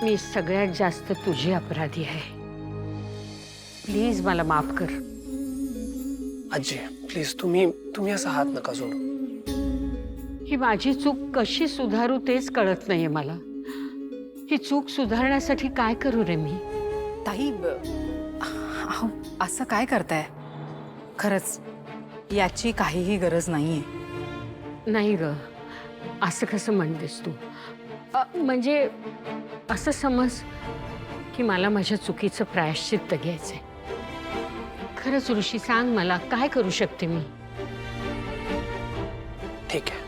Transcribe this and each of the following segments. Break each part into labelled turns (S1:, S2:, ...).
S1: मी सगळ्यात जास्त तुझी अपराधी आहे। प्लीज मला माफ कर।
S2: आजी प्लीज तुम्ही असा हात नका जोडू।
S1: ही माझी चूक कशी सुधारू तेच कळत नाहीये मला। ही चूक सुधारण्यासाठी काय करू रे मी?
S3: ताई अहो, असं काय करताय? खरंच याची काहीही गरज नाहीये।
S1: नाही ग, असं कसं म्हणतेस तू? म्हणजे असं समज की मला माझ्या चुकीचं प्रायश्चित्त घ्यायचंय। खरंच ऋषी, सांग मला काय करू शकते मी?
S2: ठीक आहे,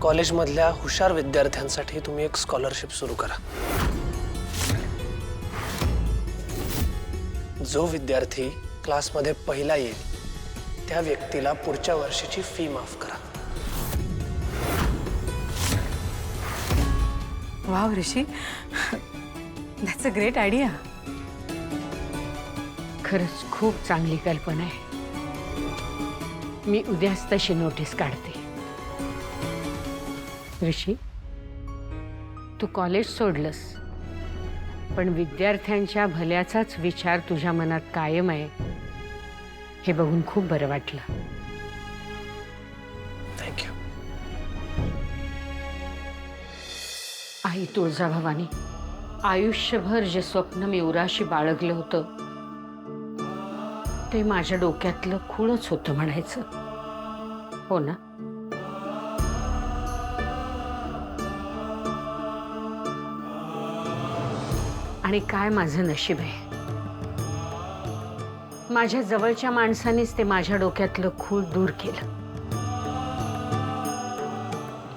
S2: कॉलेजमधल्या हुशार विद्यार्थ्यांसाठी तुम्ही एक स्कॉलरशिप सुरू करा। जो विद्यार्थी क्लासमध्ये पहिला येईल त्या व्यक्तीला पुढच्या वर्षीची फी माफ करा।
S3: Wow Rishi, that's a great idea.
S1: खरंच खूप चांगली कल्पना आहे। मी उद्याच तशी नोटीस काढते। ऋषी, तू कॉलेज सोडलंस, पण विद्यार्थ्यांच्या भल्याचाच विचार तुझ्या मनात कायम आहे हे बघून खूप बरं वाटलं।
S2: थँक्यू।
S1: आई तुळजाभवानी, आयुष्यभर जे स्वप्न मी उराशी बाळगलं होतं ते माझ्या डोक्यातलं खूळच होतं म्हणायचं, हो ना? आणि काय माझं नशीब आहे, माझ्या जवळच्या माणसांनीच ते माझ्या डोक्यातलं खूळ दूर केलं।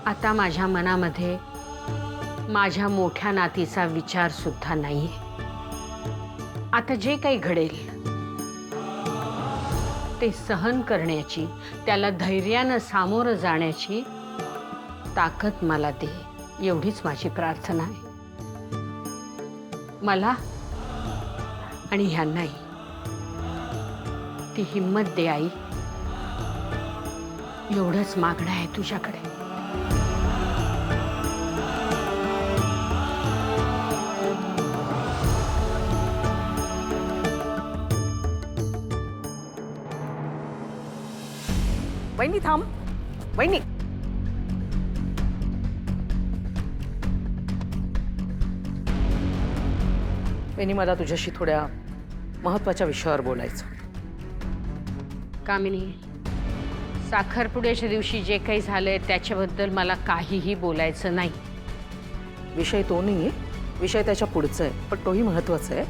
S1: आता माझ्या मनामध्ये माझ्या मोठ्या नातीचा विचार सुद्धा नाहीये। आता जे काही घडेल ते सहन करण्याची, त्याला धैर्यानं सामोरं जाण्याची ताकद मला दे, एवढीच माझी प्रार्थना आहे। मला आणि ह्यांनाही ती हिम्मत दे आई, एवढंच मागणं आहे तुझ्याकडे।
S3: वहिनी थांब, वहिनी। वहिनी, मला तुझ्याशी थोड्या महत्त्वाच्या विषयावर बोलायचं।
S1: कामिनी, साखरपुड्याच्या दिवशी जे काही झालंय त्याच्याबद्दल मला काहीही बोलायचं नाही।
S3: विषय तो नाहीये, विषय त्याच्या पुढचा आहे, पण तोही महत्त्वाचा आहे।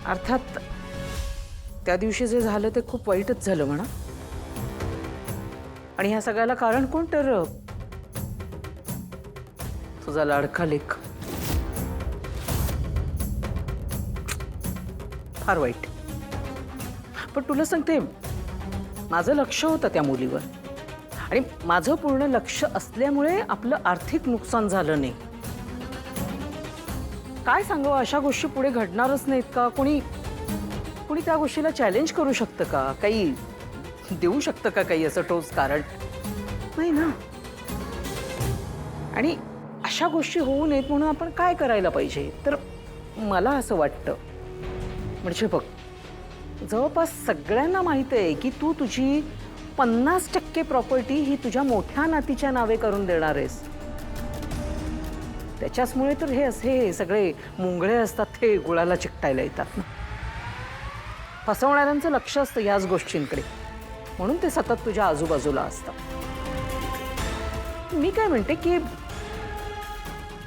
S3: अर्थात त्या दिवशी जे झालं ते खूप वाईटच झालं म्हणा, आणि ह्या सगळ्याला कारण कोण? तर तुझा लाडका लेक। फार वाईट। पण तुला सांगते, माझं लक्ष होतं त्या मुलीवर, आणि माझं पूर्ण लक्ष असल्यामुळे आपलं आर्थिक नुकसान झालं नाही। काय सांगावं, अशा गोष्टी पुढे घडणारच नाहीत का? कोणी त्या गोष्टीला चॅलेंज करू शकतं का? काही देऊ शकतं का काही असं ठोस कारण? नाही ना। आणि अशा गोष्टी होऊ नयेत म्हणून आपण काय करायला पाहिजे? तर मला असं वाटतं, म्हणजे बघ, जवळपास सगळ्यांना माहिती आहे की तू तुझी 50% प्रॉपर्टी ही तुझ्या मोठ्या नातीच्या नावे करून देणार आहेस। त्याच्याचमुळे तर हे असे सगळे मुंगळे असतात, ते गुळाला चिकटायला येतात ना। फसवणाऱ्यांचं लक्ष असतं याच गोष्टींकडे, म्हणून ते सतत तुझ्या आजूबाजूला असतात। मी काय म्हणते की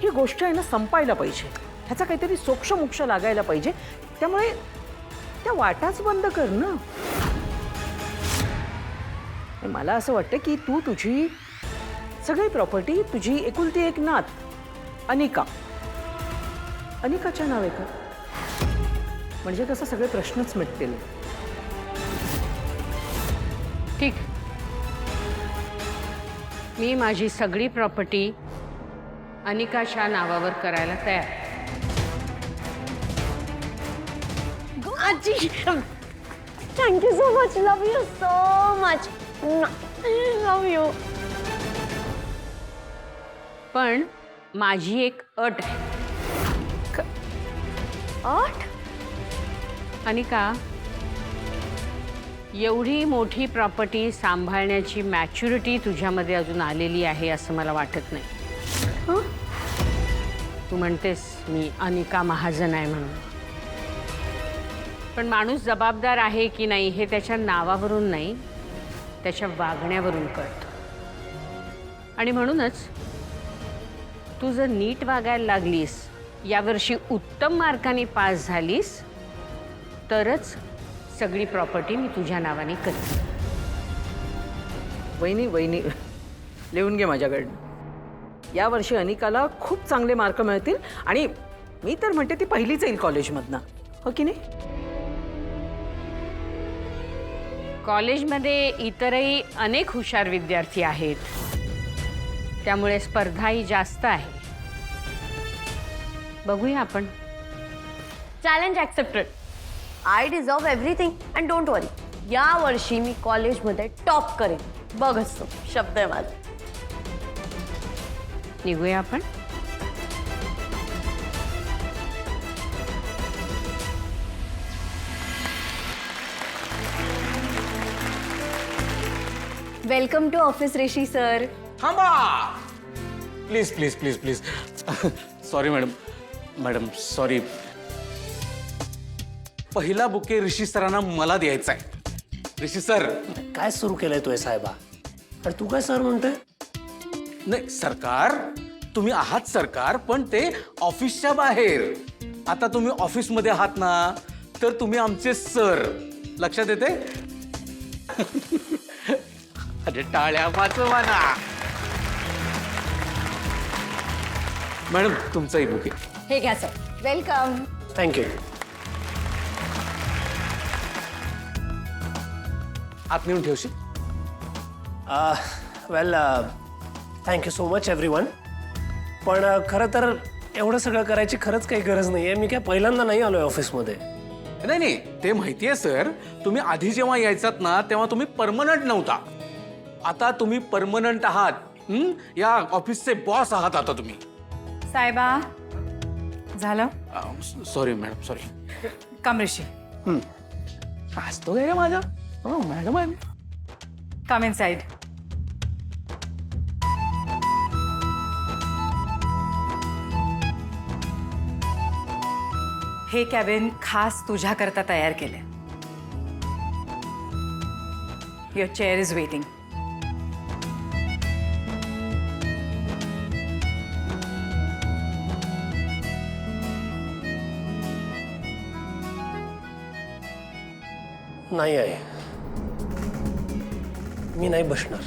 S3: ही गोष्ट आहे ना संपायला पाहिजे, ह्याचा काहीतरी सोक्ष लागायला पाहिजे। त्यामुळे त्या वाटाच बंद कर ना। मला असं वाटतं की तू तुझी सगळी प्रॉपर्टी, तुझी एकुलती एक नात अनिकाच्या नावे कर, म्हणजे कसं सगळे प्रश्नच मिटतील।
S1: ठीक, मी माझी सगळी प्रॉपर्टी अनिकाच्या नावावर करायला तयार।
S4: आजी, thank you so much, love you so much, love you.
S1: पण माझी एक अट आहे.
S4: अट?
S1: आणि का एवढी मोठी प्रॉपर्टी सांभाळण्याची मॅच्युरिटी तुझ्यामध्ये अजून आलेली आहे असं मला वाटत नाही. तू म्हणतेस मी अनिका महाजन आहे म्हणून, पण माणूस जबाबदार आहे की नाही हे त्याच्या नावावरून नाही, त्याच्या वागण्यावरून कळतं. आणि म्हणूनच तू जर नीट वागायला लागलीस, यावर्षी उत्तम मार्कांनी पास झालीस, तरच सगळी प्रॉपर्टी मी तुझ्या नावाने करते.
S3: वहिनी लिहून घे माझ्याकडनं. यावर्षी अनिकाला खूप चांगले मार्क मिळतील आणि मी तर म्हणते ती पहिलीच येईल कॉलेजमधनं, हो की नाही?
S1: कॉलेजमध्ये इतरही अनेक हुशार विद्यार्थी आहेत, त्यामुळे स्पर्धाही जास्त आहे. बघूया आपण.
S4: Challenge accepted. I deserve everything and don't worry, या वर्षी मी कॉलेजमध्ये टॉप करेन. बघच तो शब्द आहे माझा.
S1: निघूया आपण.
S4: Welcome to office Rishi sir.
S5: थांबा please please please please. Sorry madam sorry. पहिला बुके ऋषी सरांना मला द्यायचा आहे. ऋषी सर.
S2: काय सुरू केलंय तू साहेबा? आणि तू काय सर म्हणतोय?
S5: नाही सरकार, तुम्ही आहात सरकार, पण ते ऑफिसच्या बाहेर. आता तुम्ही ऑफिसमध्ये आहात ना, तर तुम्ही आमचे सर. लक्षात येते? अरे टाळ्या वाजवा ना. मॅडम तुमचाही बुके.
S4: हे घ्या सर. वेलकम.
S2: थँक्यू.
S5: आत नेऊन ठेवशील?
S2: वेल थँक्यू सो मच एव्हरीवन. पण खरं तर एवढं सगळं करायची खरंच काही गरज नाही आहे. मी काय पहिल्यांदा नाही आलोय ऑफिसमध्ये.
S5: नाही नाही, ते माहिती आहे सर. तुम्ही आधी जेव्हा यायचात ना, तेव्हा तुम्ही परमनंट नव्हता. आता तुम्ही परमनंट आहात. या ऑफिसचे बॉस आहात आता तुम्ही.
S6: साहेबा झालं.
S5: Sorry madam sorry.
S6: Come Rishi.
S5: असतो काय माझा मॅडम आहे.
S6: Come inside. हे कॅबिन खास तुझ्याकरता तयार केलंय. Your chair is waiting.
S2: नाही आहे, मी नाही बसणार.